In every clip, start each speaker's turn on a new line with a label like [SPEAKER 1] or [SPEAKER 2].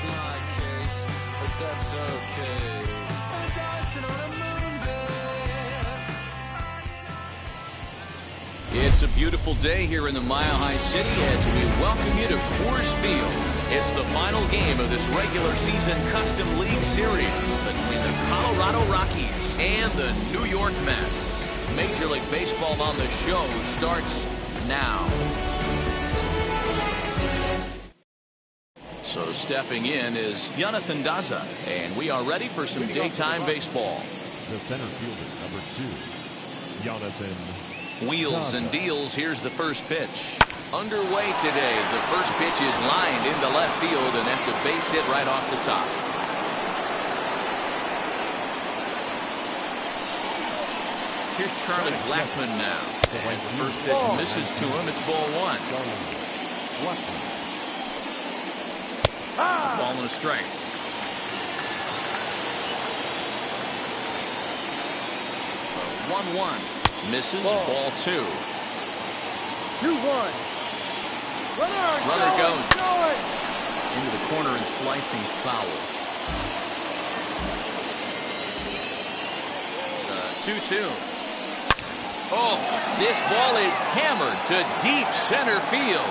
[SPEAKER 1] my case, but that's okay. I'm dancing on a moonbed. It's a beautiful day here in the Mile High City as we welcome you to Coors Field. It's the final game of this regular season Custom League Series between the Colorado Rockies and the New York Mets. Major League Baseball on the show starts now. So stepping in is Jonathan Daza, and we are ready for some daytime baseball.
[SPEAKER 2] The center fielder, number 2, Jonathan.
[SPEAKER 1] Wheels and deals. Here's the first pitch. Underway today as the first pitch is lined into left field, and that's a base hit right off the top. Here's Charlie Blackmon now. As the first pitch misses to him, it's ball 1. Ball and a strike. 1-1. Misses. Ball 2.
[SPEAKER 3] 2-1.
[SPEAKER 1] Runner goes into the corner and slicing foul. 2-2. Oh, this ball is hammered to deep center field.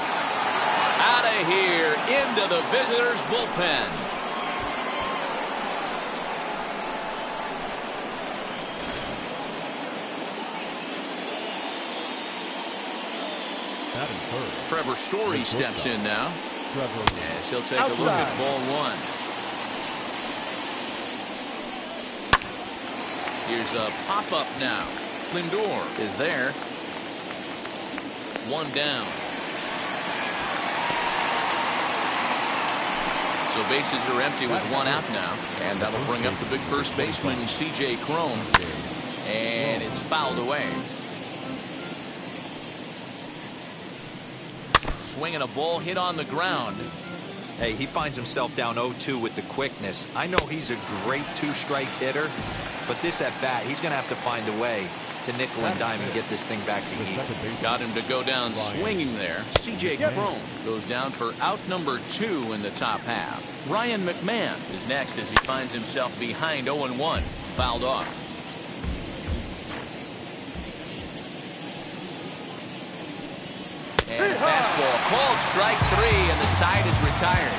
[SPEAKER 1] Out of here into the visitors' bullpen. Trevor Story steps in now. Yes, he'll take a look at ball 1. Here's a pop-up now. Lindor is there. 1 down. So bases are empty with 1 out now. And that'll bring up the big first baseman, C.J. Cron. And it's fouled away. Swinging a ball hit on the ground.
[SPEAKER 4] Hey, he finds himself down 0-2 with the quickness. I know he's a great 2-strike hitter, but this at bat, he's going to have to find a way to nickel and dime and get this thing back to heat.
[SPEAKER 1] Got him to go down swinging there. C.J. Cron goes down for out number 2 in the top half. Ryan McMahon is next as he finds himself behind 0-1. Fouled off. And fastball called strike 3, and the side is retired.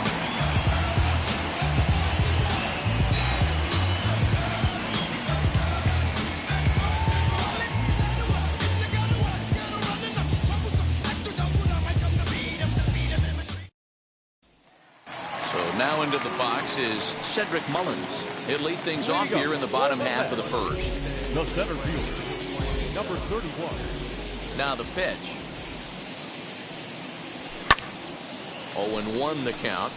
[SPEAKER 1] So now into the box is Cedric Mullins. He'll lead things off here in the bottom half of the first.
[SPEAKER 2] The center fielder, number 31.
[SPEAKER 1] Now the pitch. 0-1 the count.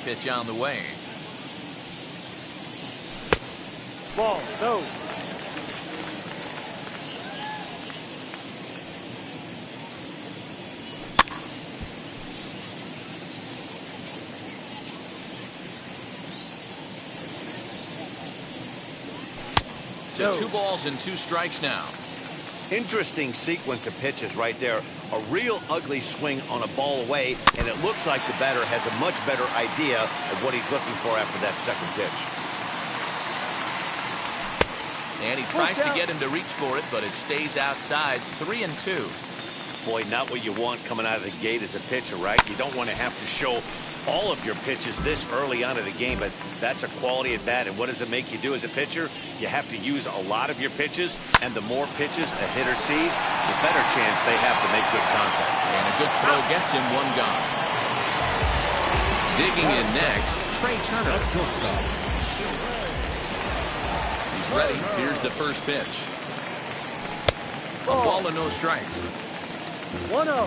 [SPEAKER 1] Pitch on the way.
[SPEAKER 3] Ball, no.
[SPEAKER 1] So 2 balls and 2 strikes now.
[SPEAKER 5] Interesting sequence of pitches right there. A real ugly swing on a ball away, and it looks like the batter has a much better idea of what he's looking for after that second pitch.
[SPEAKER 1] And he tries to get him to reach for it, but it stays outside. 3-2.
[SPEAKER 5] Boy, not what you want coming out of the gate as a pitcher, right? You don't want to have to show all of your pitches this early on in the game, but that's a quality at bat. And what does it make you do as a pitcher? You have to use a lot of your pitches, and the more pitches a hitter sees, the better chance they have to make good contact.
[SPEAKER 1] And a good throw gets him 1 gone. Digging in next, Trey Turner. He's ready. Here's the first pitch. A ball and no strikes.
[SPEAKER 3] 1-0.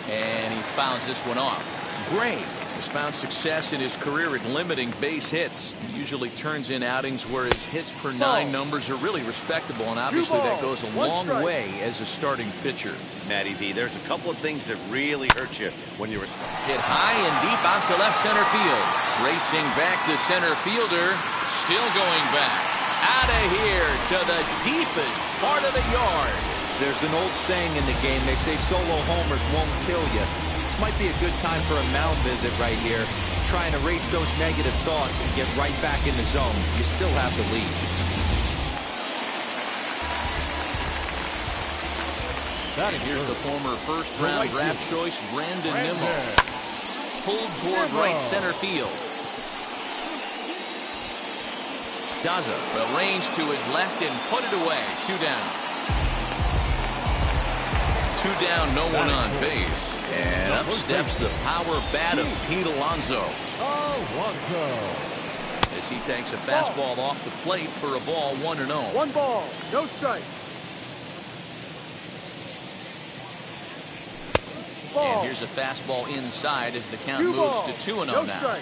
[SPEAKER 1] And he fouls this one off. Gray has found success in his career at limiting base hits. He usually turns in outings where his hits per nine numbers are really respectable, and obviously that goes a long way as a starting pitcher.
[SPEAKER 5] Matty V, there's a couple of things that really hurt you when you're a starter.
[SPEAKER 1] Hit high and deep out to left center field. Racing back the center fielder, still going back. Out of here to the deepest part of the yard.
[SPEAKER 4] There's an old saying in the game. They say solo homers won't kill you. This might be a good time for a mound visit right here. Try and erase those negative thoughts and get right back in the zone. You still have the lead.
[SPEAKER 1] And here's the former first-round draft choice, Brandon Nimmo. Pulled toward right center field. Daza arranged to his left and put it away. 2 down. 2 down, no one on base. And up steps the power bat of Pete Alonso. As he takes a fastball off the plate for a ball, 1-0.
[SPEAKER 3] 1 ball, no strike.
[SPEAKER 1] And here's a fastball inside as the count moves to 2-0 now.
[SPEAKER 3] Strike.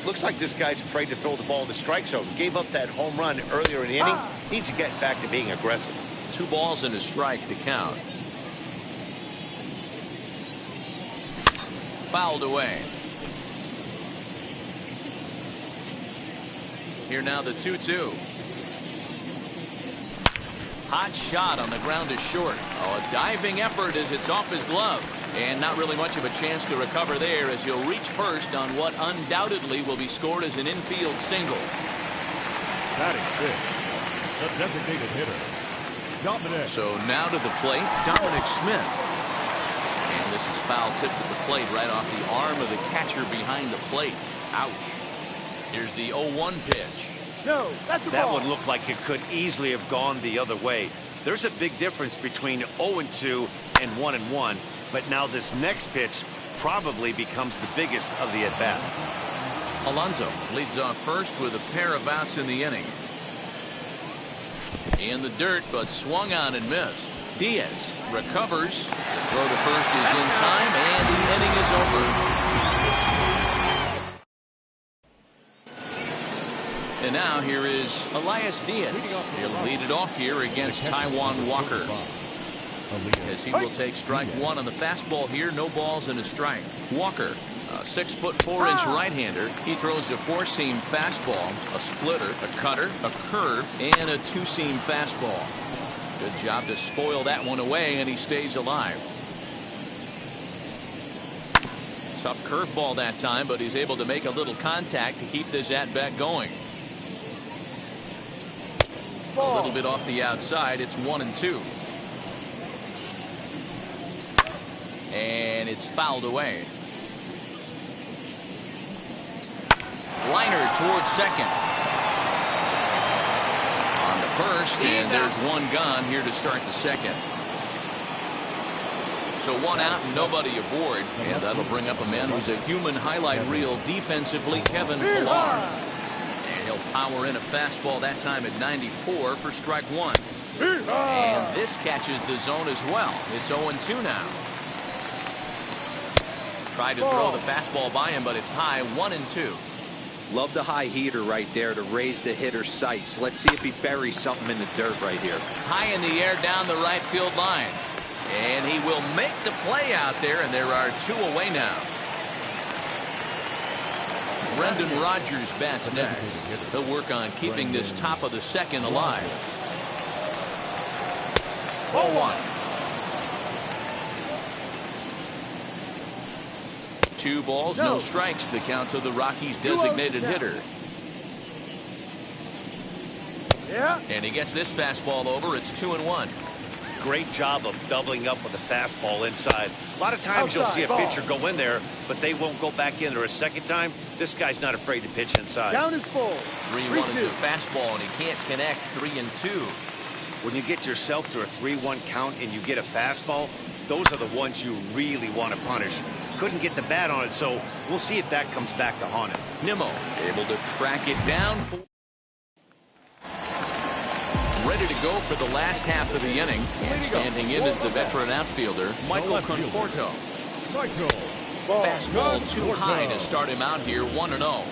[SPEAKER 5] Looks like this guy's afraid to throw the ball in the strike zone. Gave up that home run earlier in the inning. Needs to get back to being aggressive.
[SPEAKER 1] 2 balls and a strike to count. Fouled away. Here now the 2-2. Hot shot on the ground is short. Oh, a diving effort as it's off his glove. And not really much of a chance to recover there as he'll reach first on what undoubtedly will be scored as an infield single.
[SPEAKER 2] Batting fifth, the designated hitter, Dominic.
[SPEAKER 1] So now to the plate, Dominic Smith. And this is foul tipped at the plate right off the arm of the catcher behind the plate. Ouch. Here's the 0-1 pitch.
[SPEAKER 3] No, that's the
[SPEAKER 5] That
[SPEAKER 3] ball.
[SPEAKER 5] one looked like it could easily have gone the other way. There's a big difference between 0-2 and 1-1. But now this next pitch probably becomes the biggest of the at-bat.
[SPEAKER 1] Alonso leads off first with a pair of outs in the inning. In the dirt, but swung on and missed. Diaz recovers. The throw to first is in time, and the inning is over. And now here is Elias Diaz. He'll lead it off here against Taijuan Walker, as he will take strike 1 on the fastball here. No balls and a strike. Walker, a 6'4" right-hander. He throws a 4-seam fastball, a splitter, a cutter, a curve, and a 2-seam fastball. Good job to spoil that one away, and he stays alive. Tough curveball that time, but he's able to make a little contact to keep this at-bat going. A little bit off the outside. It's 1-2. And it's fouled away. Liner towards second. On to first, and there's one gone here to start the second. So 1 out and nobody aboard, and that'll bring up a man who's a human highlight reel defensively, Kevin Pillar. And he'll power in a fastball that time at 94 for strike 1. And this catches the zone as well. It's 0-2 now. Tried to throw the fastball by him, but it's high. 1-2.
[SPEAKER 4] Love the high heater right there to raise the hitter's sights. Let's see if he buries something in the dirt right here.
[SPEAKER 1] High in the air down the right field line. And he will make the play out there, and there are 2 away now. Brendan Rodgers bats next. He'll work on keeping this top of the second alive. 0-1. 2 balls, no strikes. The count to the Rockies' designated hitter. And he gets this fastball over. It's 2-1.
[SPEAKER 5] Great job of doubling up with a fastball inside. A lot of times you'll see a pitcher go in there, but they won't go back in there a second time. This guy's not afraid to pitch inside.
[SPEAKER 3] Down is full.
[SPEAKER 1] 3-1 is a fastball, and he can't connect. 3-2.
[SPEAKER 5] When you get yourself to a 3-1 count and you get a fastball, those are the ones you really want to punish. Couldn't get the bat on it, so we'll see if that comes back to haunt him.
[SPEAKER 1] Nimmo able to track it down. Ready to go for the last half of the inning, and standing in is the veteran outfielder Michael Conforto. Fastball too high to start him out here 1-0.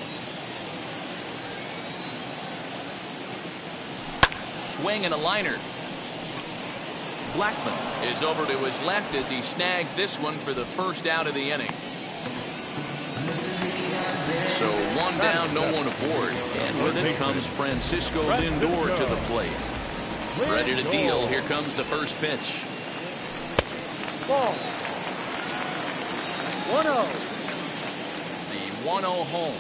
[SPEAKER 1] Swing and a liner. Blackman is over to his left as he snags this one for the first out of the inning. So one down, no one aboard. And with it comes Francisco Lindor to the plate. Ready to deal. Here comes the first pitch.
[SPEAKER 3] Ball. 1-0.
[SPEAKER 1] The 1-0 home.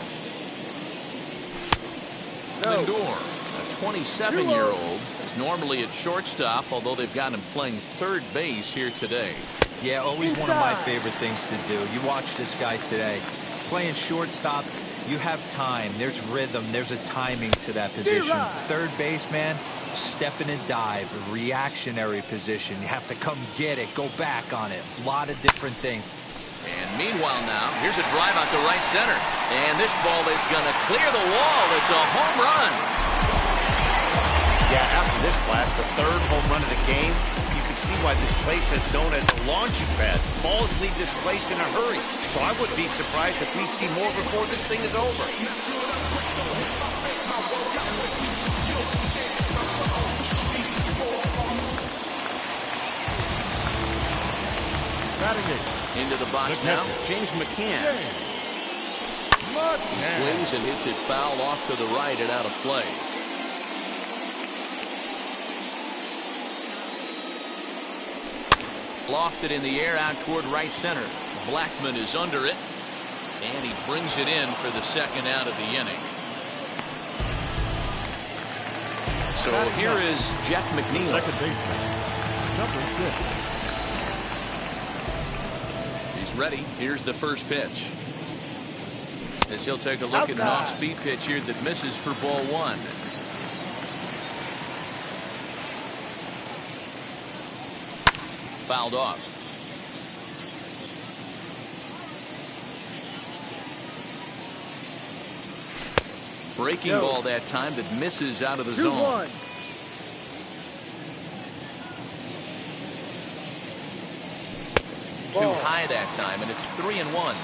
[SPEAKER 3] No.
[SPEAKER 1] Lindor, a 27-year-old, is normally at shortstop, although they've got him playing third base here today.
[SPEAKER 4] Yeah, always one of my favorite things to do. You watch this guy today. Playing shortstop, you have time. There's rhythm. There's a timing to that position. Third base, man, step in and dive, a reactionary position. You have to come get it, go back on it. A lot of different things.
[SPEAKER 1] And meanwhile now, here's a drive out to right center. And this ball is going to clear the wall. It's a home run.
[SPEAKER 5] Yeah, after this blast, the third home run of the game, you can see why this place is known as a launching pad. Balls leave this place in a hurry. So I wouldn't be surprised if we see more before this thing is over.
[SPEAKER 1] Into the box now, James McCann. He swings and hits it foul off to the right and out of play. Lofted in the air out toward right center. Blackman is under it, and he brings it in for the second out of the inning. So here is Jeff McNeil.
[SPEAKER 2] Second baseman, number 6.
[SPEAKER 1] He's ready. Here's the first pitch. As he'll take a look at an off-speed pitch here that misses for ball one. Fouled off. Breaking ball that time that misses out of the zone.
[SPEAKER 3] 2-1.
[SPEAKER 1] Too high that time, and it's 3-1.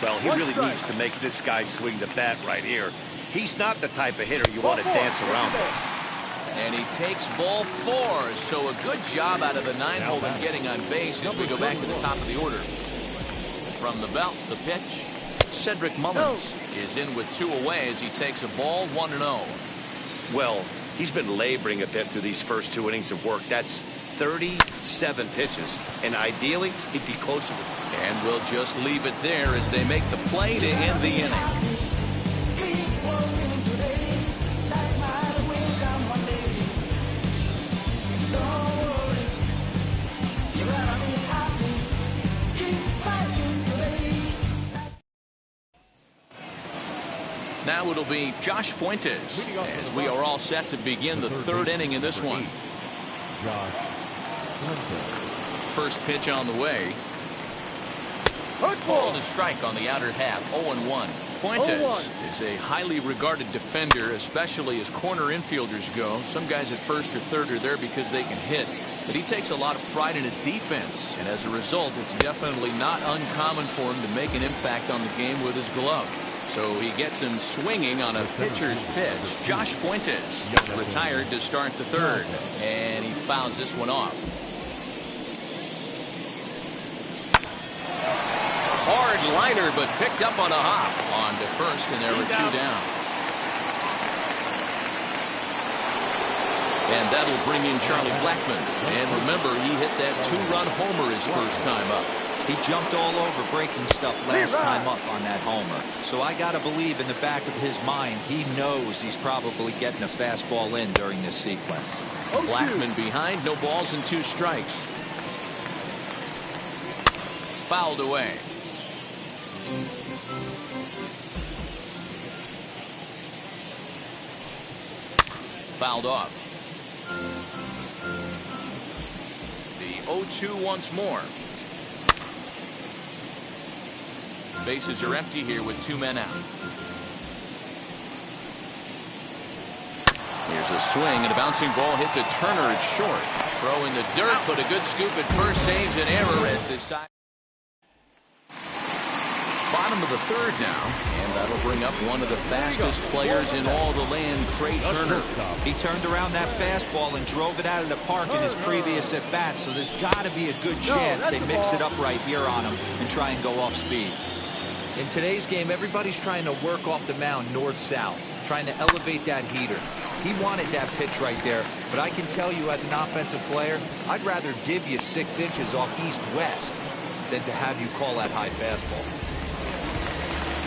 [SPEAKER 5] Well, he really needs to make this guy swing the bat right here. He's not the type of hitter you want to dance around with.
[SPEAKER 1] And he takes ball 4, so a good job out of the 9-hole in getting on base as we go back to the top of the order. From the belt, the pitch. Cedric Mullins is in with 2 away as he takes a ball 1-0.
[SPEAKER 5] Well, he's been laboring a bit through these first 2 innings of work. That's 37 pitches, and ideally he'd be closer to.
[SPEAKER 1] And we'll just leave it there as they make the play to end the inning. Now it'll be Josh Fuentes as we are all set to begin the third inning in this one. First pitch on the way. Ball to strike on the outer half. 0-1. Fuentes is a highly regarded defender, especially as corner infielders go. Some guys at first or third are there because they can hit, but he takes a lot of pride in his defense, and as a result, it's definitely not uncommon for him to make an impact on the game with his glove. So he gets him swinging on a pitcher's pitch. Josh Fuentes is retired to start the third, and he fouls this one off. Hard liner, but picked up on a hop on to first, and there were 2 down. And that'll bring in Charlie Blackman. And remember, he hit that 2-run homer his first time up.
[SPEAKER 4] He jumped all over breaking stuff last time up on that homer. So I got to believe in the back of his mind, he knows he's probably getting a fastball in during this sequence.
[SPEAKER 1] Blackman behind, no balls and 2 strikes. Fouled away. Fouled off. The 0-2 once more. Bases are empty here with 2 men out. Here's a swing and a bouncing ball hit to Turner. It's short. Throw in the dirt, but a good scoop at first saves an error as this side. Bottom of the third now, and that'll bring up one of the fastest players in all the land, Trey Turner.
[SPEAKER 4] He turned around that fastball and drove it out of the park in his previous at-bat, so there's got to be a good chance they mix it up right here on him and try and go off speed. In today's game, everybody's trying to work off the mound north-south, trying to elevate that heater. He wanted that pitch right there, but I can tell you as an offensive player, I'd rather give you 6 inches off east-west than to have you call that high fastball.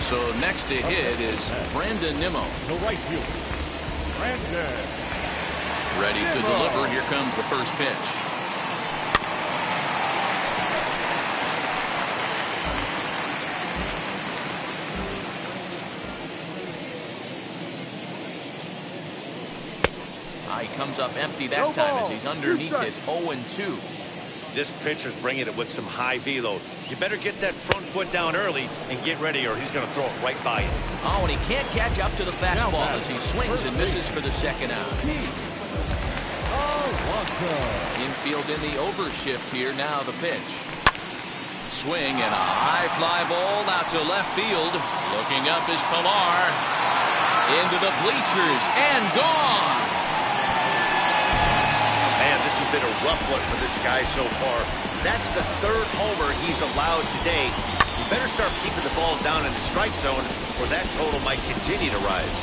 [SPEAKER 1] So next to hit is Brandon Nimmo.
[SPEAKER 2] The right fielder, Brandon.
[SPEAKER 1] Ready to deliver. Here comes the first pitch. He comes up empty that time as he's underneath it, 0-2.
[SPEAKER 5] This pitcher's bringing it with some high velo. You better get that front foot down early and get ready, or he's going to throw it right by you.
[SPEAKER 1] Oh, and he can't catch up to the fastball as he swings and misses for the second out. Infield in the overshift here. Now the pitch. Swing and a high fly ball out to left field. Looking up is Pilar. Into the bleachers and gone.
[SPEAKER 5] Man, this has been a rough one for this guy so far. That's the 3rd homer he's allowed today. You better start keeping the ball down in the strike zone, or that total might continue to rise.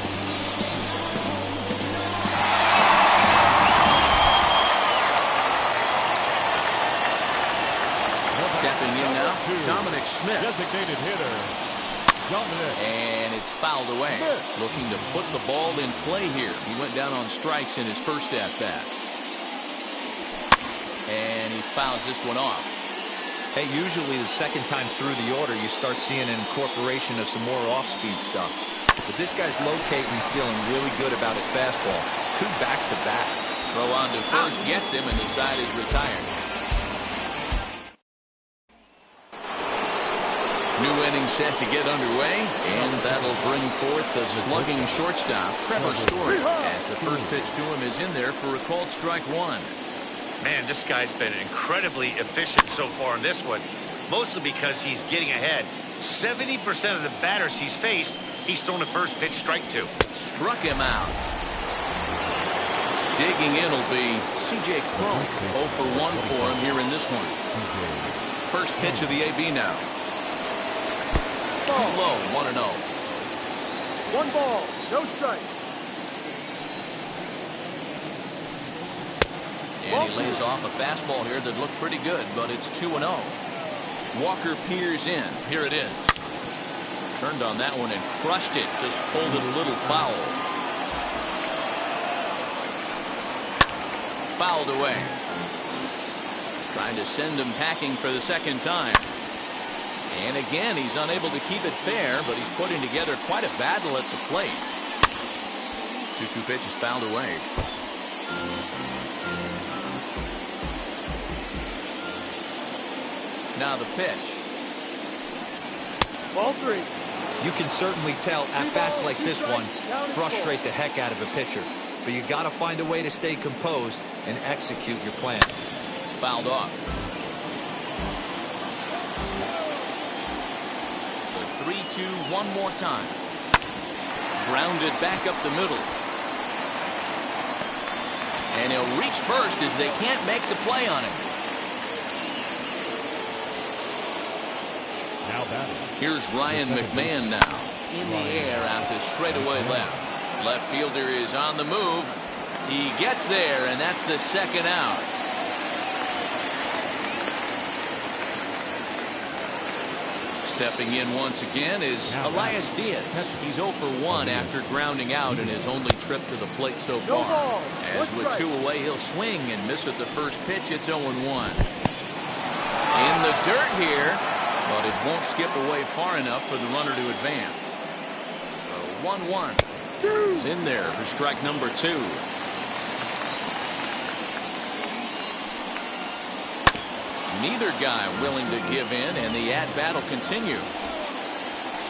[SPEAKER 1] Stepping in now, Dominic Smith.
[SPEAKER 2] Designated hitter, Dominic.
[SPEAKER 1] And it's fouled away. Looking to put the ball in play here. He went down on strikes in his first at-bat. And he fouls this one off.
[SPEAKER 4] Hey, usually the second time through the order, you start seeing an incorporation of some more off-speed stuff. But this guy's locating and feeling really good about his fastball. 2 back-to-back.
[SPEAKER 1] Throw on to first gets him, and the side is retired. New inning set to get underway, and that'll bring forth the slugging shortstop, Trevor Story, as the first pitch to him is in there for a called strike 1.
[SPEAKER 5] Man, this guy's been incredibly efficient so far in this one, mostly because he's getting ahead. 70% of the batters he's faced, he's thrown a first pitch strike 2.
[SPEAKER 1] Struck him out. Digging in will be C.J. Cron. 0 for 1 for him here in this one. First pitch of the AB now. Too low, 1-0.
[SPEAKER 3] 1 ball, no strike.
[SPEAKER 1] And he lays off a fastball here that looked pretty good, but it's 2-0. Walker peers in. Here it is. Turned on that one and crushed it. Just pulled it a little foul. Fouled away. Trying to send him packing for the second time. And again, he's unable to keep it fair, but he's putting together quite a battle at the plate. 2-2 pitch is fouled away. Now the pitch.
[SPEAKER 3] Ball 3.
[SPEAKER 4] You can certainly tell at-bats like this one frustrate the heck out of a pitcher. But you got to find a way to stay composed and execute your plan.
[SPEAKER 1] Fouled off. The 3-2 one more time. Grounded back up the middle. And he'll reach first as they can't make the play on him.
[SPEAKER 2] Now batting.
[SPEAKER 1] Here's Ryan McMahon now. In the air out to straightaway left. Left fielder is on the move. He gets there, and that's the second out. Stepping in once again is Elias Diaz. He's 0 for 1 after grounding out in his only trip to the plate so far. As with 2 away, he'll swing and miss at the first pitch. It's 0-1. In the dirt here, but it won't skip away far enough for the runner to advance. So 1-1 is in there for strike number 2. Neither guy willing to give in, and the at-bat will continue.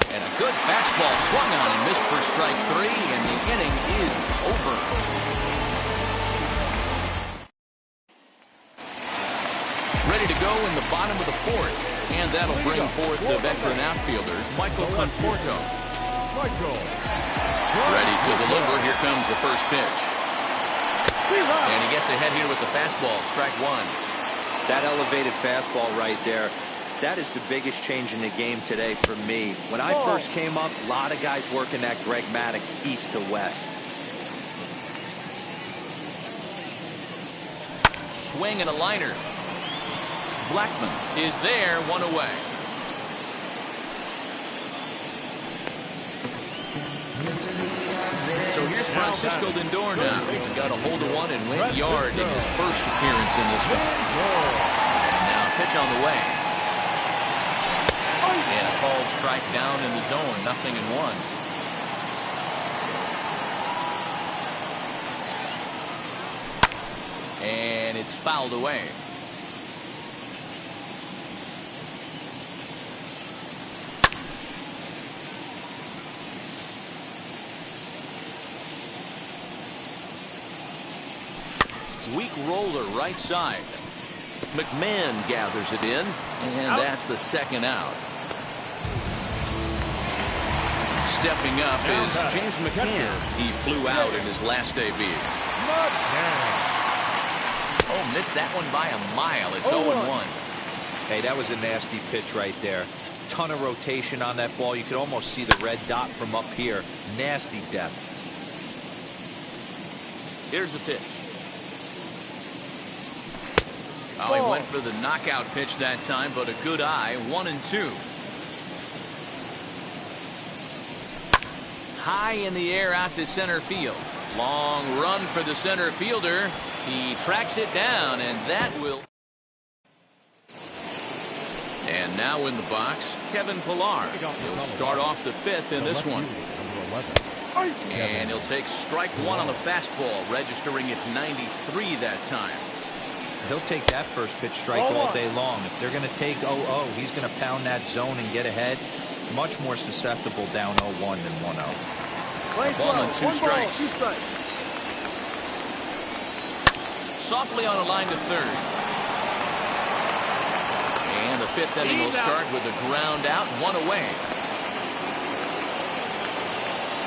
[SPEAKER 1] And a good fastball swung on and missed for strike 3, and the inning is over. Ready to go in the bottom of the fourth. And that'll bring forth the veteran outfielder, Michael Conforto. Ready to deliver. Here comes the first pitch. And he gets ahead here with the fastball, strike one.
[SPEAKER 4] That elevated fastball right there, that is the biggest change in the game today for me. When I first came up, a lot of guys working that Greg Maddux east to west.
[SPEAKER 1] Swing and a liner. Blackman is there, one away. So here's Francisco Lindor now. He got a hold of one and went yard in his first appearance in this one. And now pitch on the way. And a called strike down in the zone, 0-1. And it's fouled away. Weak roller right side. McMahon gathers it in, and that's the second out. Stepping up is James McCann. He flew out in his last debut. Oh, missed that one by a mile. It's 0-1.
[SPEAKER 4] Hey, that was a nasty pitch right there. Ton of rotation on that ball. You could almost see the red dot from up here. Nasty depth.
[SPEAKER 1] Here's the pitch. Oh, he went for the knockout pitch that time, but a good eye, 1-2. High in the air out to center field. Long run for the center fielder. He tracks it down, and that will. And now in the box, Kevin Pillar. He'll start off the fifth in this one. And he'll take strike one on the fastball, registering at 93 that time.
[SPEAKER 4] He'll take that first pitch strike all day long. If they're going to take 0-0, he's going to pound that zone and get ahead. Much more susceptible down 0-1 than 1-0.
[SPEAKER 1] Ball and two strikes. Softly on a line to third. And the fifth inning will start with a ground out, one away.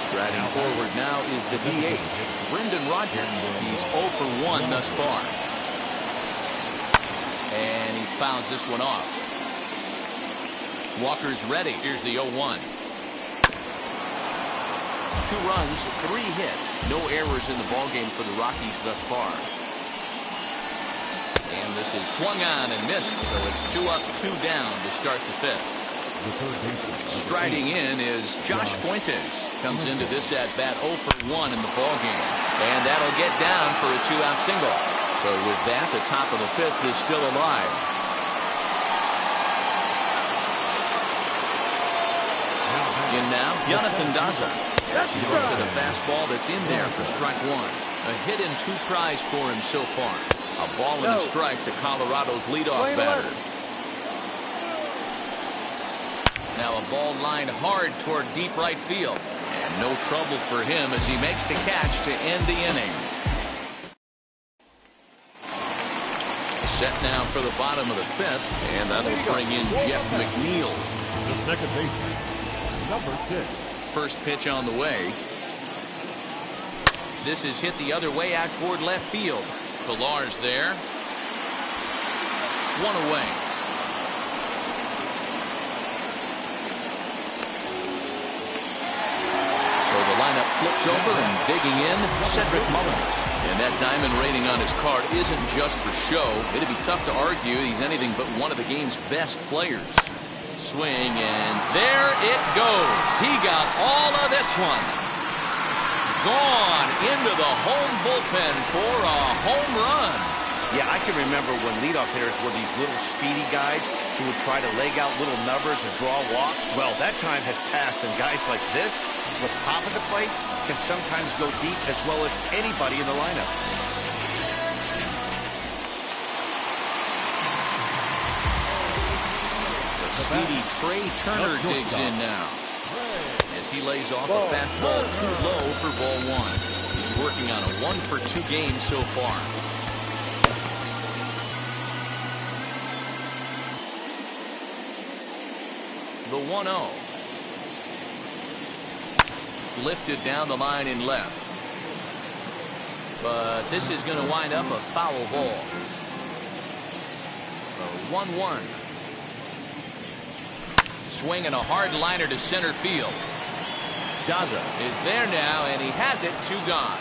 [SPEAKER 1] Striding forward now is the DH, Brendan Rodgers. He's 0 for 1 thus far. And he fouls this one off. Walker's ready. Here's the 0-1. 2 runs, 3 hits. No errors in the ballgame for the Rockies thus far. And this is swung on and missed, so it's 2 up, 2 down to start the fifth. Striding in is Josh Fuentes. Comes into this at-bat 0 for 1 in the ballgame. And that'll get down for a 2-out single. So with that, the top of the fifth is still alive. In now, Jonathan Daza. As he looks at a fastball that's in there for strike one. A hit in 2 tries for him so far. A ball and a strike to Colorado's leadoff batter. Now a ball lined hard toward deep right field. And no trouble for him as he makes the catch to end the inning. Set now for the bottom of the fifth, and that'll bring in Jeff McNeil.
[SPEAKER 2] The second baseman, number 6.
[SPEAKER 1] First pitch on the way. This is hit the other way out toward left field. Pillar's there. 1 away. So the lineup flips over and digging in, Cedric Mullins. And that diamond rating on his card isn't just for show. It'd be tough to argue he's anything but one of the game's best players. Swing, and there it goes. He got all of this one. Gone into the home bullpen for a home run.
[SPEAKER 5] Yeah, I can remember when leadoff hitters were these little speedy guys who would try to leg out little numbers and draw walks. Well, that time has passed, and guys like this, with pop at the plate, can sometimes go deep as well as anybody in the lineup.
[SPEAKER 1] The speedy Trey Turner digs in now as he lays off a fastball too low for ball 1. He's working on a 1 for 2 game so far. the 1-0. Lifted down the line in left. But this is going to wind up a foul ball. The 1-1. Swinging a hard liner to center field. Daza is there now, and he has it. 2 gone.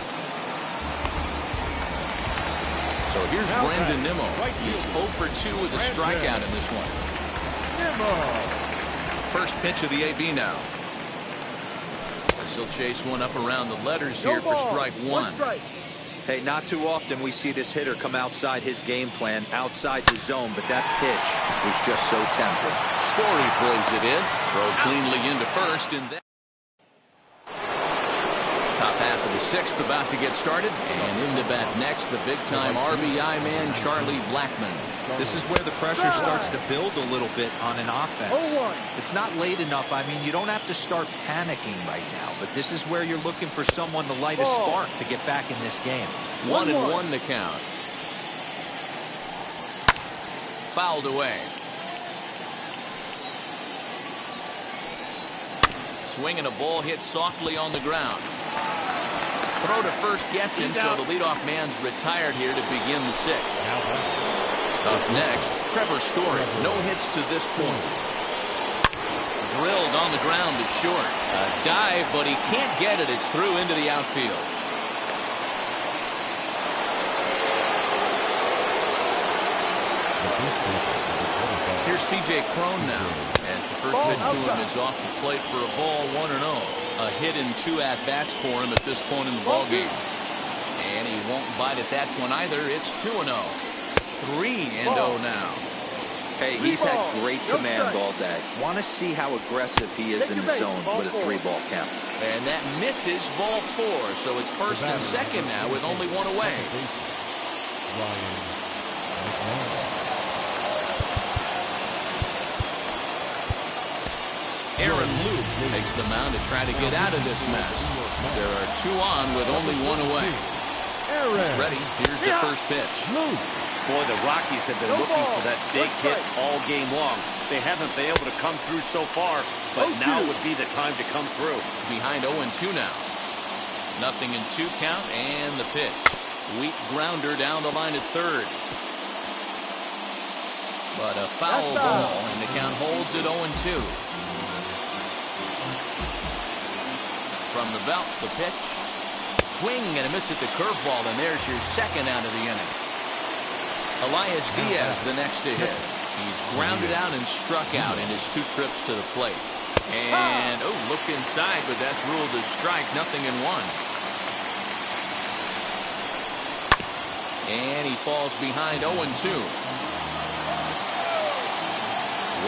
[SPEAKER 1] So here's Brendan Nimmo. He's 0 for 2 with a strikeout in this one. First pitch of the AB now. He'll chase one up around the letters here for strike 1.
[SPEAKER 4] Hey, not too often we see this hitter come outside his game plan, outside the zone, but that pitch was just so tempting.
[SPEAKER 1] Story plays it in. Throw cleanly into first, and then top half of the 6th about to get started, and into bat next, the big-time RBI man, Charlie Blackmon.
[SPEAKER 4] This is where the pressure starts to build a little bit on an offense. It's not late enough. I mean, you don't have to start panicking right now, but this is where you're looking for someone to light a spark to get back in this game.
[SPEAKER 1] 1-1 to count. Fouled away. Swinging a ball hit softly on the ground. Throw to first gets him, so the leadoff man's retired here to begin the 6th. Up next, Trevor Story. No hits to this point. Drilled on the ground to short. A dive, but he can't get it. It's through into the outfield. Here's C.J. Cron now, as the first pitch to him is off the plate for a ball, 1-0. A hit in 2 at-bats for him at this point in the ballgame. And he won't bite at that one either. It's 2-0. 3-0 now.
[SPEAKER 4] Hey, he's had great command all day. Want to see how aggressive he is in the zone with a 3-ball count.
[SPEAKER 1] And that misses ball 4, so it's first and second now with only 1 away. Aaron Luke takes the mound to try to get out of this mess. There are 2 on with only 1 away. He's ready. Here's the first pitch.
[SPEAKER 5] Boy, the Rockies have been looking for that big hit all game long. They haven't been able to come through so far, but now would be the time to come through.
[SPEAKER 1] Behind 0-2 now. Nothing in 2 count, and the pitch. Weak grounder down the line at third. But a foul ball, and the count holds at 0-2. From the belt, the pitch. Swing and a miss at the curveball, and there's your second out of the inning. Elias Diaz the next to hit. He's grounded out and struck out in his 2 trips to the plate. And, look inside, but that's ruled a strike, nothing in 1. And he falls behind 0-2.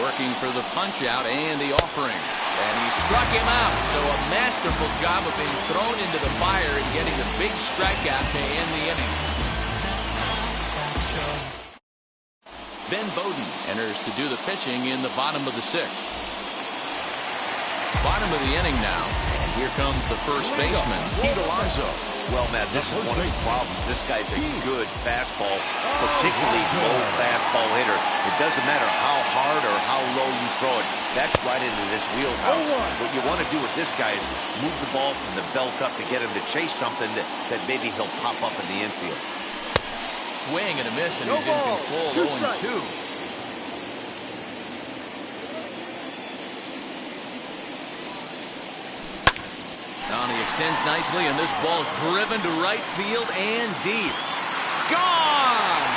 [SPEAKER 1] Working for the punch out and the offering. And he struck him out. So a masterful job of being thrown into the fire and getting the big strikeout to end the inning. Ben Bowden enters to do the pitching in the bottom of the 6th. Bottom of the inning now. And here comes the first baseman, Pete Alonso.
[SPEAKER 5] Well, Matt, this is one of the problems. This guy's a good fastball, particularly low fastball hitter. It doesn't matter how hard or how low you throw it. That's right into this wheelhouse. What you want to do with this guy is move the ball from the belt up to get him to chase something that maybe he'll pop up in the infield.
[SPEAKER 1] Swing and a miss, and he's in control. 0-2. Now he extends nicely, and this ball is driven to right field and deep. Gone!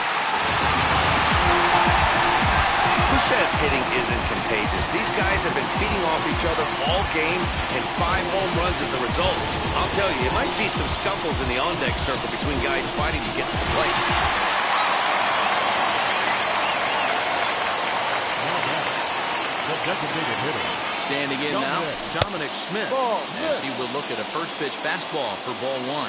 [SPEAKER 5] Who says hitting isn't contagious? These guys have been feeding off each other all game, and 5 home runs is the result. I'll tell you, you might see some scuffles in the on-deck circle between guys fighting to get to the plate.
[SPEAKER 1] Standing in now, Dominic Smith, as he will look at a first pitch fastball for ball 1.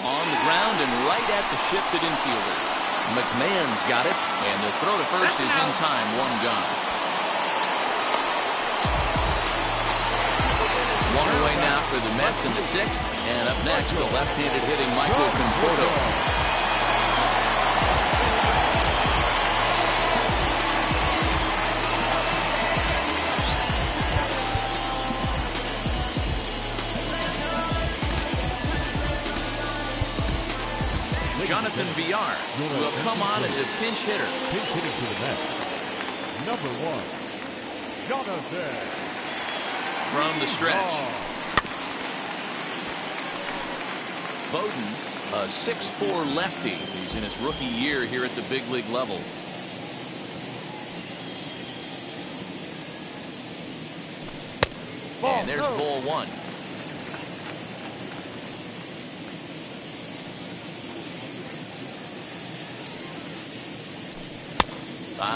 [SPEAKER 1] On the ground and right at the shifted infielders. McMahon's got it, and the throw to first is in time, 1 gone. 1 away now for the Mets in the 6th, and up next, the left-handed hitting Michael Conforto. Jonathan Villar will come on as a pinch hitter.
[SPEAKER 2] Pinch hitting to the net. Number 1, Jonathan.
[SPEAKER 1] From the stretch. Bowden, a 6'4" lefty. He's in his rookie year here at the big league level. And there's ball 1.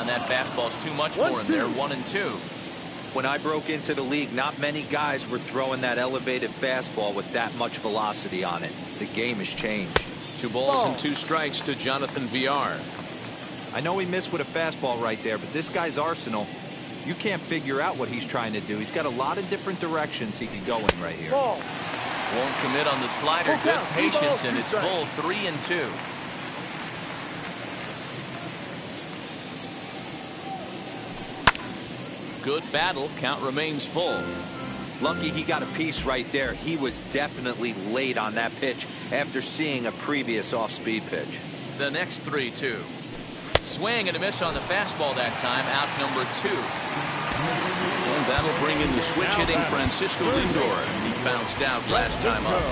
[SPEAKER 1] That fastball's too much for him there. 1-2.
[SPEAKER 4] When I broke into the league, not many guys were throwing that elevated fastball with that much velocity on it. The game has changed.
[SPEAKER 1] 2 balls and 2 strikes to Jonathan Villar.
[SPEAKER 4] I know he missed with a fastball right there, but this guy's arsenal, you can't figure out what he's trying to do. He's got a lot of different directions he could go in right here.
[SPEAKER 1] Won't commit on the slider. Good patience, and it's full. 3-2. Good battle. Count remains full.
[SPEAKER 4] Lucky he got a piece right there. He was definitely late on that pitch after seeing a previous off-speed pitch.
[SPEAKER 1] The next 3-2. Swing and a miss on the fastball that time. Out number 2. And that'll bring in the switch hitting Francisco Lindor. He bounced out last time up.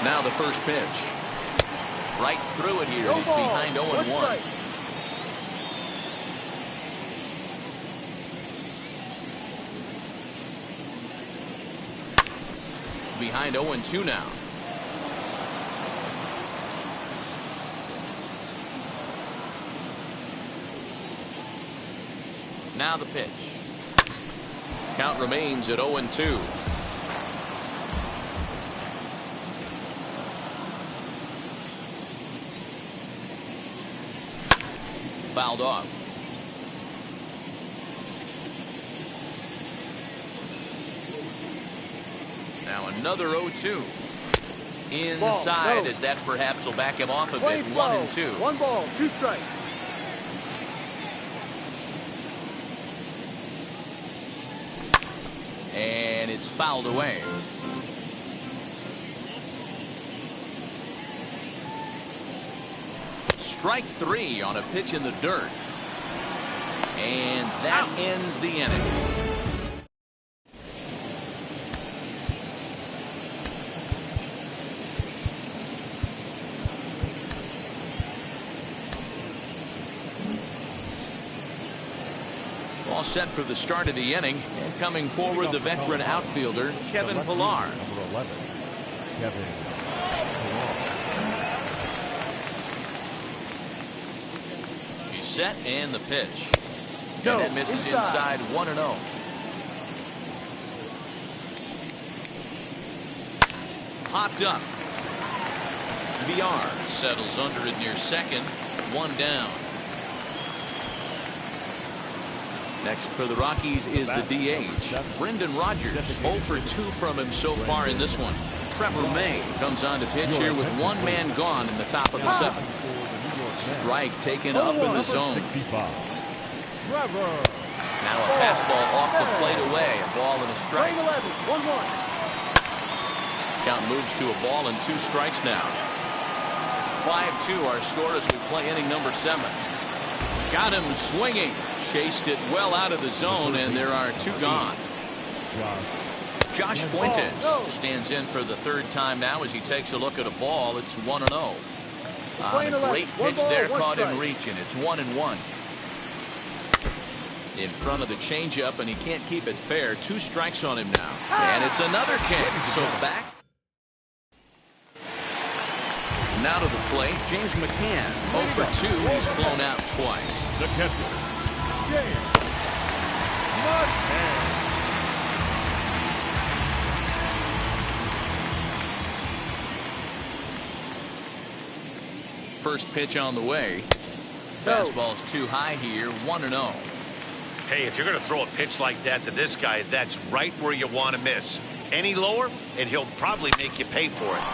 [SPEAKER 1] Now the first pitch. Right through it here. He's behind 0-1. Behind 0-2 now. Now the pitch. Count remains at 0-2. Fouled off. Now another 0-2. Inside, as that perhaps will back him off a bit. 1-2.
[SPEAKER 3] 1 ball, 2 strikes.
[SPEAKER 1] And it's fouled away. Strike 3 on a pitch in the dirt. And that ends the inning. All set for the start of the inning. And coming forward, the veteran outfielder, Kevin Pillar.
[SPEAKER 2] Number 11, Kevin Pillar.
[SPEAKER 1] He's set and the pitch. And that misses inside 1-0. Popped up. Villar settles under it near second. 1 down. Next for the Rockies is the DH, Brendan Rodgers. 0 for 2 from him so far in this one. Trevor May comes on to pitch here with 1 man gone in the top of the 7th. Strike taken up in the zone. Now a fastball off the plate away. A ball and a strike. Count moves to a ball and 2 strikes now. 5-2 our score as we play inning number 7. Got him swinging. Chased it well out of the zone, and there are 2 gone. Josh Fuentes stands in for the 3rd time now as he takes a look at a ball. It's 1-0. A great pitch there caught him reaching. It's 1-1. In front of the changeup, and he can't keep it fair. 2 strikes on him now. And it's another kick. So back. Now to the plate, James McCann. 0 for 2. He's flown out twice.
[SPEAKER 2] The catcher, James McCann.
[SPEAKER 1] First pitch on the way. Fastball's too high here. 1-0.
[SPEAKER 5] Hey, if you're going to throw a pitch like that to this guy, that's right where you want to miss. Any lower, and he'll probably make you pay for it.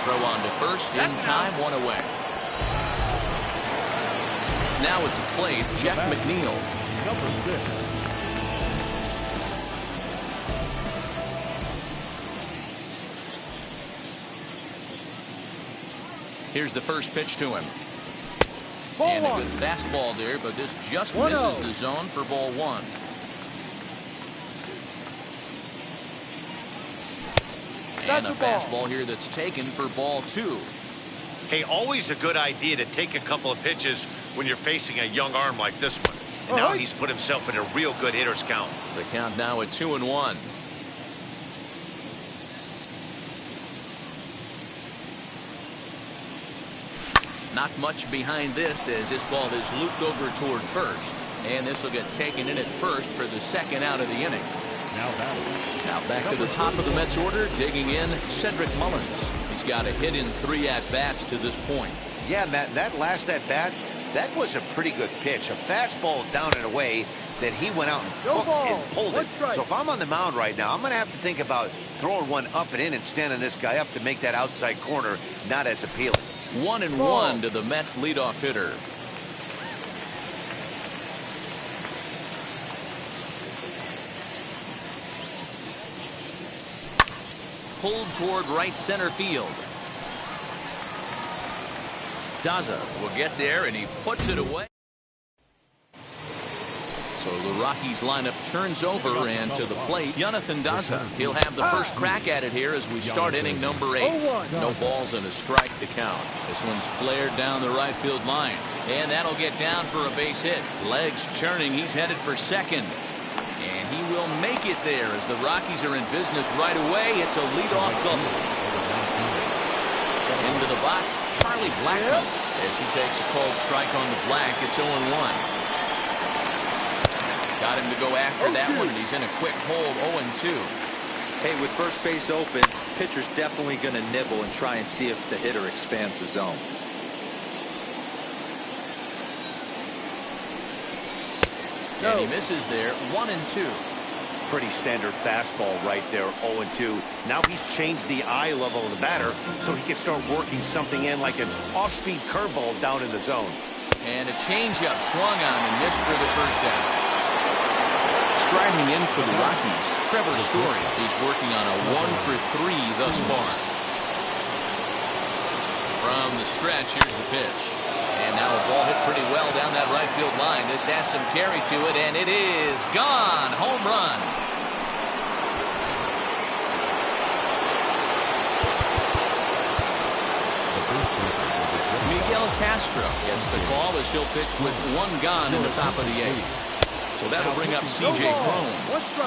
[SPEAKER 1] Throw on to first in time, 1 away. Now at the plate, Jeff McNeil.
[SPEAKER 2] Number 6,
[SPEAKER 1] Here's the first pitch to him.
[SPEAKER 3] Ball
[SPEAKER 1] And a
[SPEAKER 3] one.
[SPEAKER 1] good fastball there, but this just
[SPEAKER 3] 1-0.
[SPEAKER 1] misses the zone for ball one. And
[SPEAKER 3] That's
[SPEAKER 1] a
[SPEAKER 3] a ball.
[SPEAKER 1] fastball here that's taken for ball two.
[SPEAKER 5] Hey, always a good idea to take a couple of pitches when you're facing a young arm like this one. And now he's put himself in a real good hitter's count.
[SPEAKER 1] The count now at 2-1. Not much behind this as this ball is looped over toward first. And this will get taken in at first for the second out of the inning. Now back to the top of the Mets order, digging in, Cedric Mullins. He's got a hit in 3 at-bats to this point.
[SPEAKER 5] Yeah, Matt, that last at-bat, that was a pretty good pitch. A fastball down and away that he went out and hooked and pulled it. So if I'm on the mound right now, I'm going to have to think about throwing one up and in and standing this guy up to make that outside corner not as appealing.
[SPEAKER 1] 1-1 to the Mets leadoff hitter. Pulled toward right center field. Daza will get there, and he puts it away. So the Rockies lineup turns over, and to the plate, Jonathan Daza. He'll have the first crack at it here as we start inning number 8. No balls and a strike to count. This one's flared down the right field line, and that'll get down for a base hit. Legs churning, he's headed for second. And he will make it there as the Rockies are in business right away. It's a leadoff double. Into the box, Charlie Blackmon as he takes a cold strike on the black. It's 0-1. Got him to go after that one, and he's in a quick hold, 0-2.
[SPEAKER 4] Hey, with first base open, pitcher's definitely going to nibble and try and see if the hitter expands the zone.
[SPEAKER 1] And he misses there, 1-2.
[SPEAKER 5] Pretty standard fastball right there, 0-2. Now he's changed the eye level of the batter so he can start working something in like an off-speed curveball down in the zone.
[SPEAKER 1] And a changeup swung on and missed for the first down. Striding in for the Rockies, Trevor Story. He's working on a 1-for-3 thus far. From the stretch, here's the pitch. And now a ball hit pretty well down that right field line. This has some carry to it, and it is gone. Home run. Miguel Castro gets the call as he'll pitch with 1 gone in the top of the 8th. So that'll bring up C.J. Cron.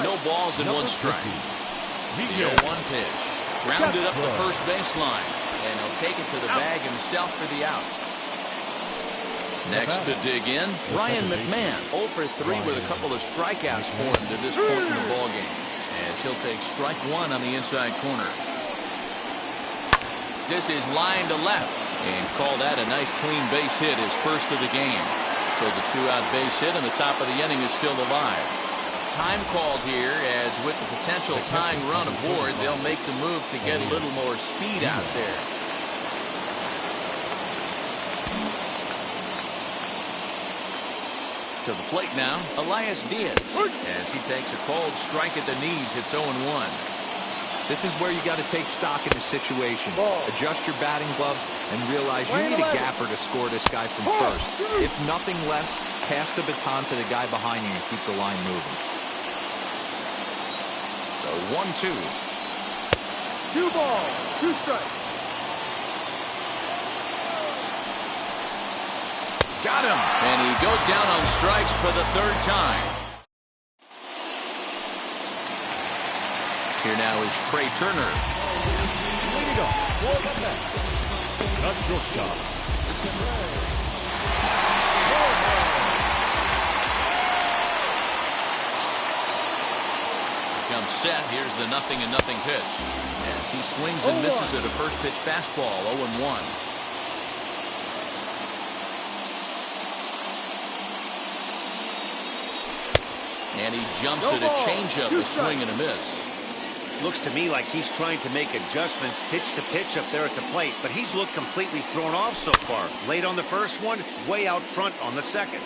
[SPEAKER 1] No balls and 1 strike. The 0-1 pitch. Grounded up the first baseline. And he'll take it to the bag himself for the out. Next to dig in, Ryan McMahon, 0-for-3 with a couple of strikeouts for him to this point in the ballgame. As he'll take strike 1 on the inside corner. This is line to left. And call that a nice clean base hit, his first of the game. So the 2-out base hit and the top of the inning is still alive. Time called here, as with the potential tying run aboard, they'll make the move to get a little more speed out there. To the plate now, Elias Diaz. As he takes a cold strike at the knees, it's 0-1.
[SPEAKER 4] This is where you got to take stock in the situation. Adjust your batting gloves and realize you need a gapper to score this guy from first. If nothing less, pass the baton to the guy behind you and keep the line moving.
[SPEAKER 1] The 1-2.
[SPEAKER 3] 2 balls, 2 strikes.
[SPEAKER 1] Got him. And he goes down on strikes for the 3rd time. Here now is Trey Turner.
[SPEAKER 2] Leading up for the Mets, the shortstop.
[SPEAKER 1] Comes set. Here's the 0-0 pitch. As he swings and misses at a first pitch fastball, 0-1. And he jumps at a changeup, a swing and a miss.
[SPEAKER 5] Looks to me like he's trying to make adjustments pitch to pitch up there at the plate, but he's looked completely thrown off so far. Late on the first one, way out front on the second.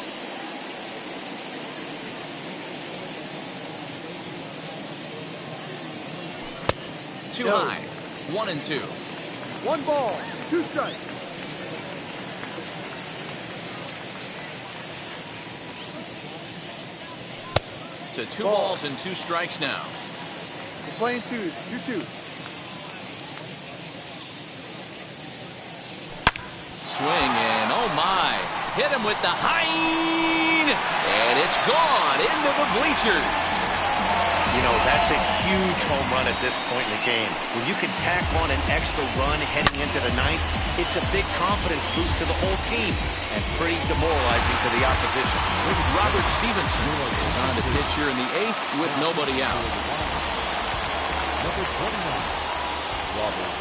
[SPEAKER 1] Too high. 1-2.
[SPEAKER 3] 1 ball, 2 strikes.
[SPEAKER 1] to 2
[SPEAKER 3] Ball.
[SPEAKER 1] balls and 2 strikes now.
[SPEAKER 3] We're playing 2s. 2-2.
[SPEAKER 1] Swing and oh my, hit him with the hind, and it's gone into the bleachers.
[SPEAKER 5] You know, that's a huge home run at this point in the game. When you can tack on an extra run heading into the 9th, it's a big confidence boost to the whole team and pretty demoralizing to the opposition.
[SPEAKER 1] Robert Stevenson is on the pitch here in the 8th with nobody out.
[SPEAKER 2] Number 29, Robert.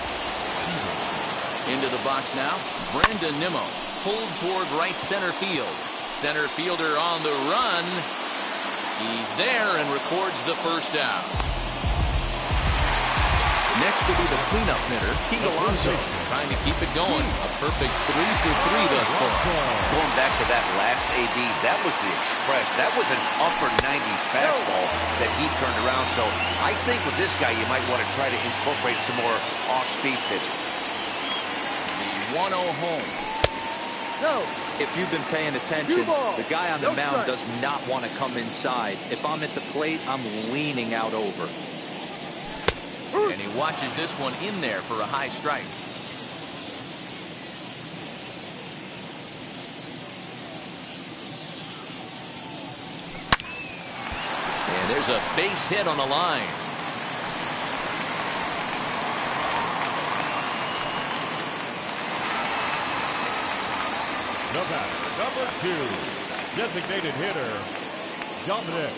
[SPEAKER 1] Into the box now, Brandon Nimmo pulled toward right center field. Center fielder on the run. He's there and records the first out. Next will be the cleanup hitter, Pete Alonso, trying to keep it going. A perfect 3 for 3 thus far.
[SPEAKER 5] Going back to that last AB, that was the express. That was an upper 90s fastball that he turned around. So I think with this guy, you might want to try to incorporate some more off-speed pitches.
[SPEAKER 1] The 1-0 home.
[SPEAKER 3] No.
[SPEAKER 4] If you've been paying attention,
[SPEAKER 3] balls.
[SPEAKER 4] the guy on the
[SPEAKER 3] No
[SPEAKER 4] mound
[SPEAKER 3] strike.
[SPEAKER 4] does not want to come inside. If I'm at the plate, I'm leaning out over.
[SPEAKER 1] And he watches this one in there for a high strike. And there's a base hit on the line.
[SPEAKER 2] The batter, number 2, designated hitter, Dominic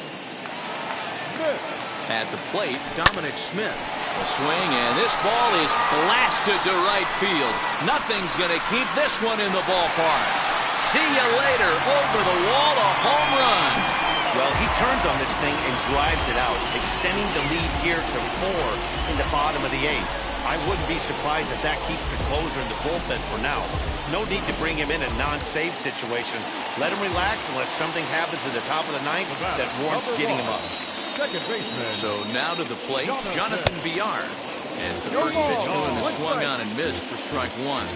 [SPEAKER 2] Smith.
[SPEAKER 1] At the plate, Dominic Smith. A swing, and this ball is blasted to right field. Nothing's going to keep this one in the ballpark. See you later. Over the wall, a home run.
[SPEAKER 5] Well, he turns on this thing and drives it out, extending the lead here to 4 in the bottom of the 8th. I wouldn't be surprised if that keeps the closer in the bullpen for now. No need to bring him in a non-save situation. Let him relax unless something happens in the top of the 9th that warrants getting him up.
[SPEAKER 2] Second baseman.
[SPEAKER 1] So now to the plate, Jonathan Villar. As the first pitch to him is swung on and missed for strike 1.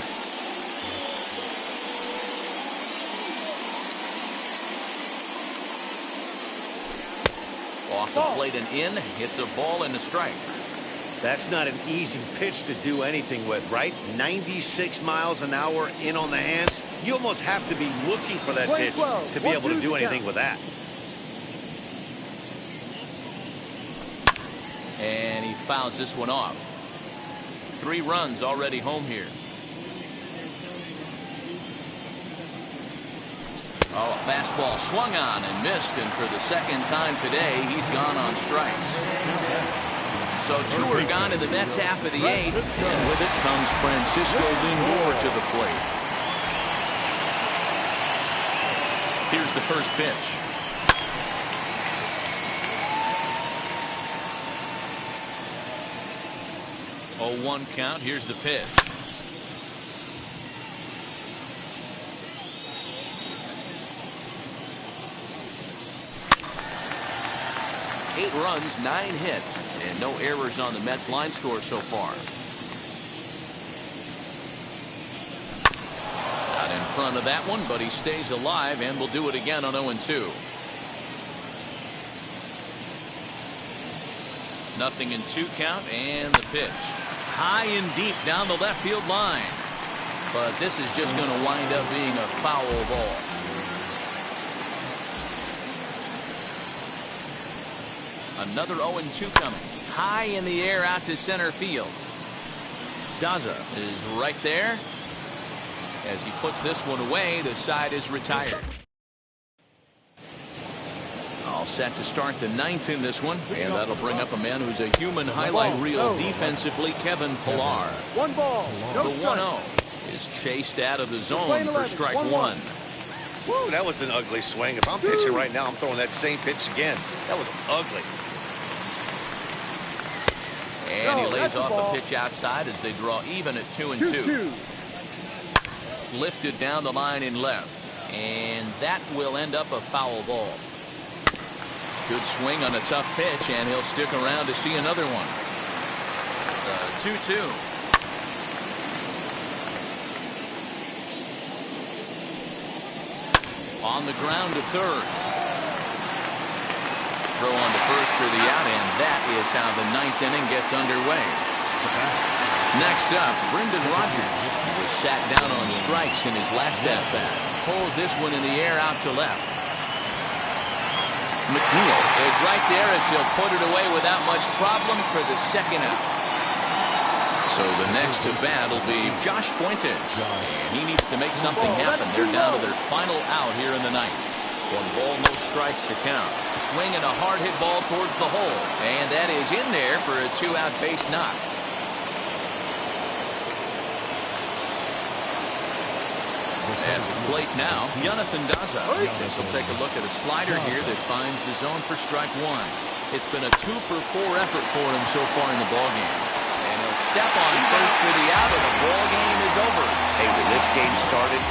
[SPEAKER 1] Off the plate and in, hits a ball and a strike.
[SPEAKER 5] That's not an easy pitch to do anything with, right? 96 miles an hour in on the hands. You almost have to be looking for that pitch to be able to do anything with that.
[SPEAKER 1] And he fouls this one off. 3 runs already home here. Oh, a fastball swung on and missed, and for the second time today, he's gone on strikes. So 2 are gone in the Mets half of the 8th, and with it comes Francisco Lindor to the plate. Here's the first pitch. 0-1 count. Here's the pitch. Eight runs, 9 hits, and no errors on the Mets line score so far. Out in front of that one, but he stays alive and will do it again on 0-2. Nothing in 2 count, and the pitch. High and deep down the left field line. But this is just going to wind up being a foul ball. Another 0-2 coming. High in the air out to center field. Daza is right there. As he puts this one away, the side is retired. All set to start the 9th in this one, and that'll bring up a man who's a human highlight reel defensively, Kevin Pillar.
[SPEAKER 3] 1 ball. No
[SPEAKER 1] The 1-0 is chased out of the zone for strike 1.
[SPEAKER 5] Woo, that was an ugly swing. If I'm pitching right now, I'm throwing that same pitch again. That was ugly.
[SPEAKER 1] And he lays off a pitch outside as they draw even at 2-2. Lifted down the line in left, and that will end up a foul ball. Good swing on a tough pitch, and he'll stick around to see another one. The 2-2. On the ground to third. throw on to first for the out, and that is how the ninth inning gets underway. Next up, Brendan Rodgers. He was sat down on strikes in his last at-bat. Pulls this one in the air out to left. McNeil is right there as he'll put it away without much problem for the second out. So the next to bat will be Josh Fuentes. And he needs to make something happen. They're down to their final out here in the ninth. 1 ball, no strikes to count. Swinging a hard hit ball towards the hole. And that is in there for a 2-out base knock. At the plate now, Jonathan Daza. This will take a look at a slider here that finds the zone for strike 1. It's been a 2-for-4 effort for him so far in the ballgame. And he'll step on first for the out, and the ballgame is over.
[SPEAKER 5] Hey, when this game started,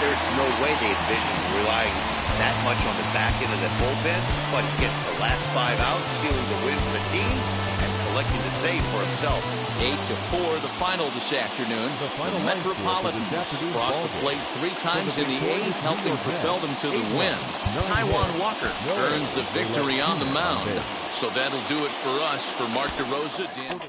[SPEAKER 5] there's no way they envisioned relying that much on the back end of the bullpen, but he gets the last 5 outs, sealing the win for the team and collecting the save for himself.
[SPEAKER 1] 8-4 the final this afternoon. The Metropolitans crossed the plate 3 times in the 8th, helping propel them to the win. Taijuan Walker earns the victory on the mound. So that'll do it for us. For Mark DeRosa, Dan.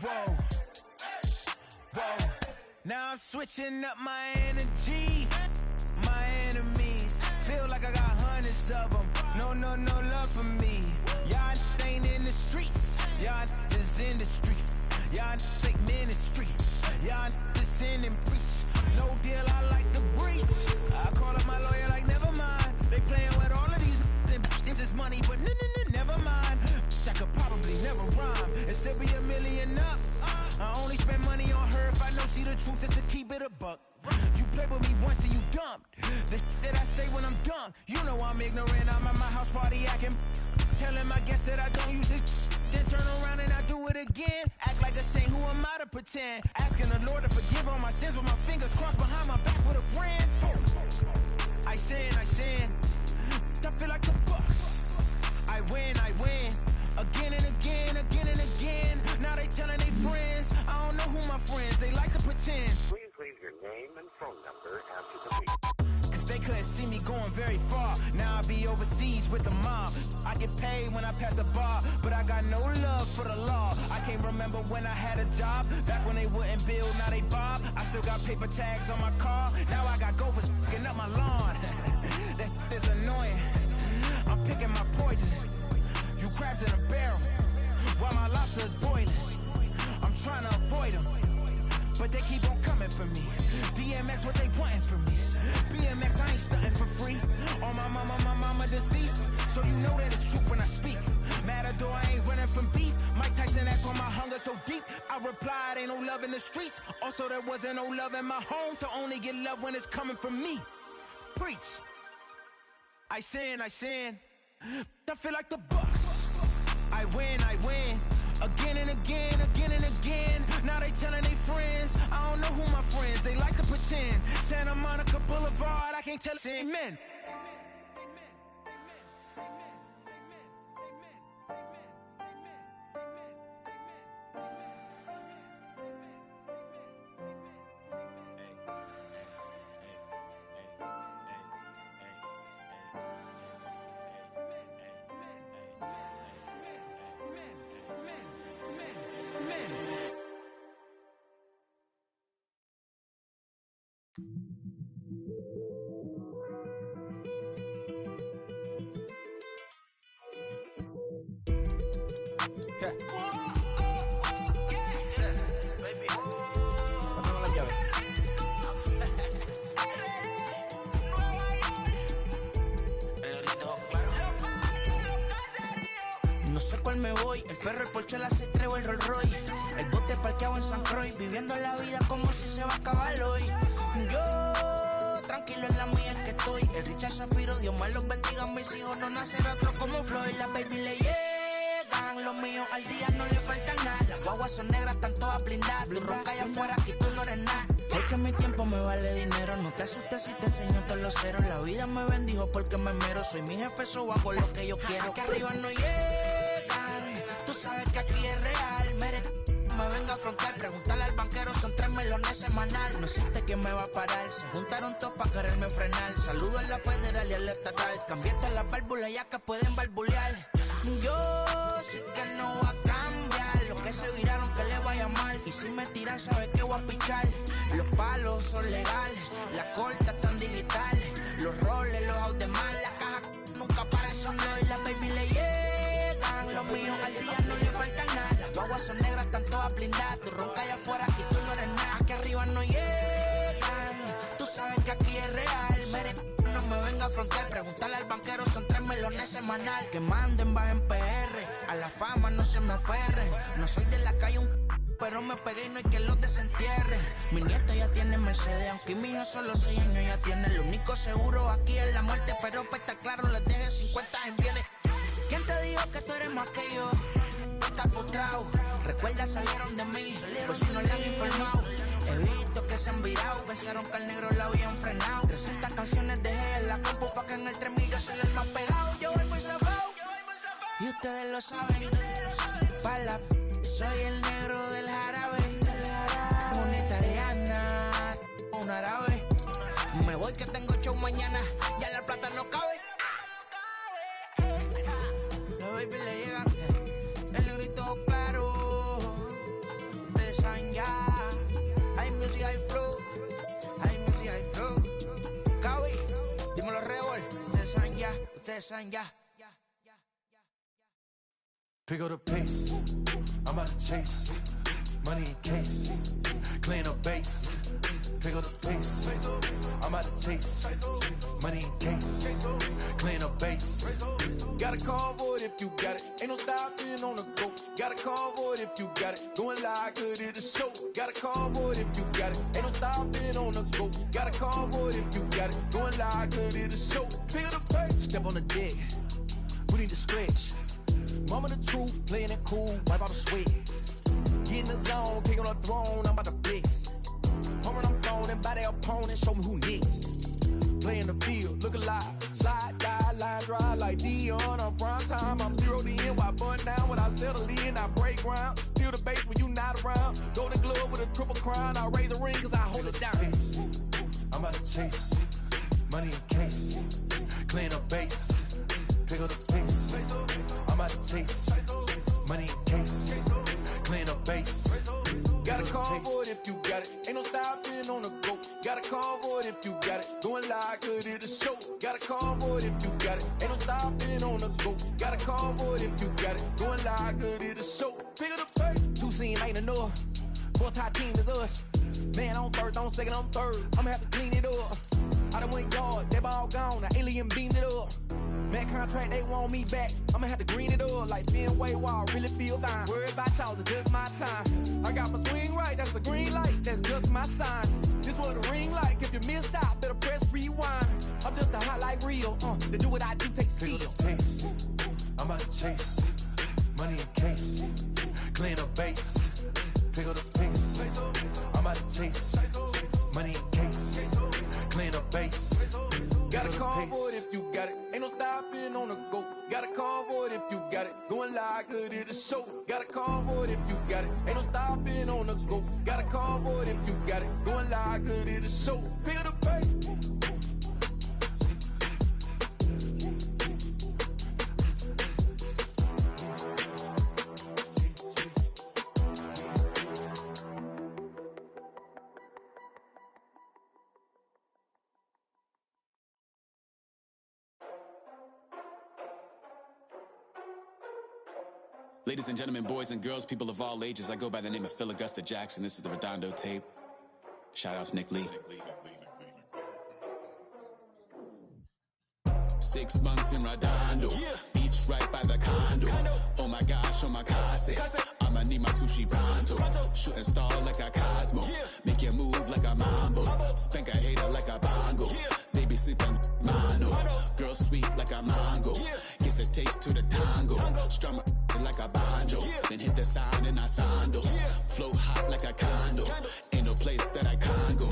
[SPEAKER 6] Whoa. Now I'm switching up my energy. My enemies feel like I got hundreds of them. No love for me. Y'all ain't in the streets. Y'all is in the street. Y'all take ministry. Y'all just sin and preach. No deal, I like the breach. I call up my lawyer like, never mind. They playing with all of these and this is money, but never mind. I could probably never rhyme and still be $1 million up. I only spend money on her if I know she the truth, just to keep it a buck. You play with me once and you dumped. The that I say when I'm done, you know I'm ignorant. I'm at my house party acting, telling my guests that I don't use it. Then turn around and I do it again. Act like a saint, who am I to pretend? Asking the Lord to forgive all my sins with my fingers crossed behind my back with a grand. I sin. I feel like the Bucks. I win. Again and again. Now they telling their friends. I don't know who my friends, they like to pretend.
[SPEAKER 7] Please leave your name and phone number after the beep.
[SPEAKER 6] Cause they couldn't see me going very far. Now I be overseas with the mob. I get paid when I pass a bar, but I got no love for the law. I can't remember when I had a job. Back when they wouldn't build, now they bob. I still got paper tags on my car. Now I got gophers f***ing up my lawn. That is annoying. I'm picking my poison. You crabs in a barrel, while my lobster is boiling. I'm trying to avoid them, but they keep on coming for me. DMX, what they wanting from me? BMX, I ain't stunting for free. On my mama deceased, so you know that it's truth when I speak. Matador, I ain't running from beef. Mike Tyson, that's why my hunger so deep. I replied, ain't no love in the streets. Also, there wasn't no love in my home, so only get love when it's coming from me. Preach. I sin. I feel like the Bucks. I win. Again and again. Now they telling they friends. I don't know who my friends. They like to pretend. Santa Monica Boulevard, I can't tell it's amen.
[SPEAKER 7] No sé cuál me voy, el perro, el Porsche, la C3 o el Rolls Royce. El bote parqueado en San Croix, viviendo la vida como si se va a acabar hoy. Yo, tranquilo en la mía es que estoy. El Richard Zafiro, Dios más los bendiga, mis hijos no nacerá otro como Floyd. Las baby le llegan, los míos al día no le falta nada. Las guaguas son negras, están todas blindadas. Tú ronca allá afuera, aquí tú no eres nada. Es que mi tiempo me vale dinero, no te asustes si te enseño todos los ceros. La vida me bendijo porque me mero, soy mi jefe, so hago lo que yo quiero. Aquí arriba no llegan, tú sabes que aquí es real. Me venga a afrontar, preguntarle al banquero, son 3 melones semanal. No existe quien me va a parar, se juntaron todos para quererme frenar. Saludo a la federal y al estatal, cambié todas las válvulas ya que pueden barbulear. Yo sé que no va a cambiar, los que se viraron que le vaya mal. Y si me tiran sabe que voy a pichar. Los palos son legales, las cortas están digitales. Los roles, los out de mal, la caja nunca para son y las baby le llegan. Los míos al día no le falta nada. Las guaguas son negras, están todas blindadas. Tú ronca allá afuera, aquí tú no eres nada. Aquí arriba no llegan, tú sabes que aquí es real. No me venga a afrontar, preguntarle al banquero, son 3 melones semanal. Que manden, bajen PR, a la fama no se me aferren. No soy de la calle pero me pegué y no hay que los desentierre. Mi nieto ya tiene Mercedes, aunque mi hija solo 6 años ya tiene. Lo único seguro aquí es la muerte, pero para estar claro les deje 50 en bienes. ¿Quién te dijo que tú eres más que yo? Estás frustrado, recuerda salieron de mí, por si no le han informado. He visto que se han virado, pensaron que al negro la habían frenado. 300 canciones dejé en la compu pa' que en el 3000 yo soy el más pegado. Yo voy muy zafado, y ustedes lo saben. Pa' la soy el negro del jarabe. Una italiana, un árabe. Me voy que tengo show mañana, ya la plata no cabe. Los baby le llegan, el negrito claro. Ustedes saben ya. Hay music, hay flow. Hay music, hay flow. Cabi, dímelo Rebol. Ustedes saben ya.
[SPEAKER 8] Pick up the pace, I'm about to chase money in case, clean up base. Pick up the pace, I'm about to chase money in case, clean up base. Got a convoy if you got it, ain't no stopping on the go. Got a convoy if you got it, going live, good at the show. Got a convoy if you got it, ain't no stopping on the go. Got a convoy if you got it, going live, good at the show. Pick up the pace, step on the deck, we need to stretch. Mama the truth, playing it cool, wipe out the sweat. Get in the zone, king on the throne, I'm about to flex. Home run, I'm throwing by their opponent, show me who next. Play in the field, look alive, slide, die, line drive like Dion. On prime time, I'm 0 to end, while bun down when I settle in, I break ground. Steal the base when you not around. Golden glove with a triple crown, I raise the ring cause I hold it down. I'm about to chase money in case. Clean up base, pick up the pace. I'm out of chase, money in case. Clean up base.
[SPEAKER 6] Got a call for it if you got it. Ain't no stopping on the go. Got a call for it if you got it. Going live, good at the show. Got a call for it if you got it. Ain't no stopping on the go. Got a call for it if you got it. Going live, good at the show. Pick up the pace. Two scene ain't enough. Four tie team is us. Man on first, on second, on third. I'ma have to clean it up. I done went yard, they ball gone. The alien beamed it up. Man contract, they want me back. I'ma have to green it up like being way wild. Really feel fine. Worried about y'all, it's just my time. I got my swing right, that's a green light. That's just my sign. This what a ring like. If you missed out, better press rewind. I'm just a hot like real. To do what I do takes skill.
[SPEAKER 8] Pick up the pace. I'm out of chase, money in case. Clean up base, pick up the pace. I'm out of chase, money in case. Clean up base.
[SPEAKER 6] Got a call for it if you got it. Ain't no stopping on the go. Got a call for it if you got it. Going live, good at the show. Got a call for it if you got it. Ain't no stopping on the go. Got a call for it if you got it. Going live, good at the show. Pick up the pace.
[SPEAKER 9] Ladies and gentlemen, boys and girls, people of all ages, I go by the name of Phil Augusta Jackson. This is the Redondo tape. Shout out to Nick Lee. 6 months in Redondo, beach right by the condo. Oh my gosh, oh my kase, I'ma need my sushi pronto. Shooting star like a Cosmo, make you move like a mambo. Spank a hater like a bongo, baby sleeping mano. Girl sweet like a mango, gets a taste to the tango. Strum like a banjo, then hit the sound in our sandals. Flow hot like a condo, ain't no place that I can't go.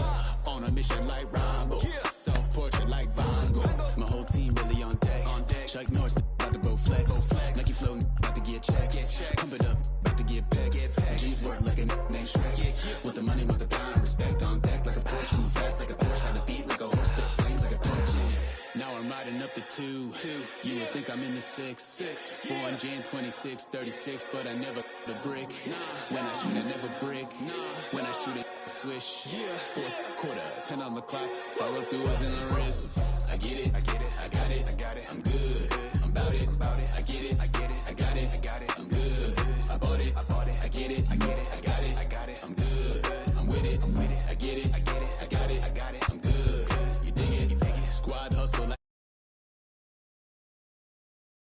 [SPEAKER 9] On a mission like Rambo, self-portrait like Van Gogh. My whole team really on deck. Chuck Norris about to go flex. Nike floating, about to get checks. Pump it up, about to get pecks. G's work like a named Shrek. With the money, with the pound, respect on deck like a Porsche. Move fast like a Porsche, had the beat like a horse, spit flames like a torch. Now I'm riding up to 2. You would think I'm in the 6. Born Jan 26, 36, but I never the brick. When I shoot, I never brick. When I shoot it, swish. Fourth quarter, 10 on the clock. Follow through is in the wrist. I get it, I got it, I'm good. I'm about it, I get it, I got it, I'm good. I bought it, I get it, I got it.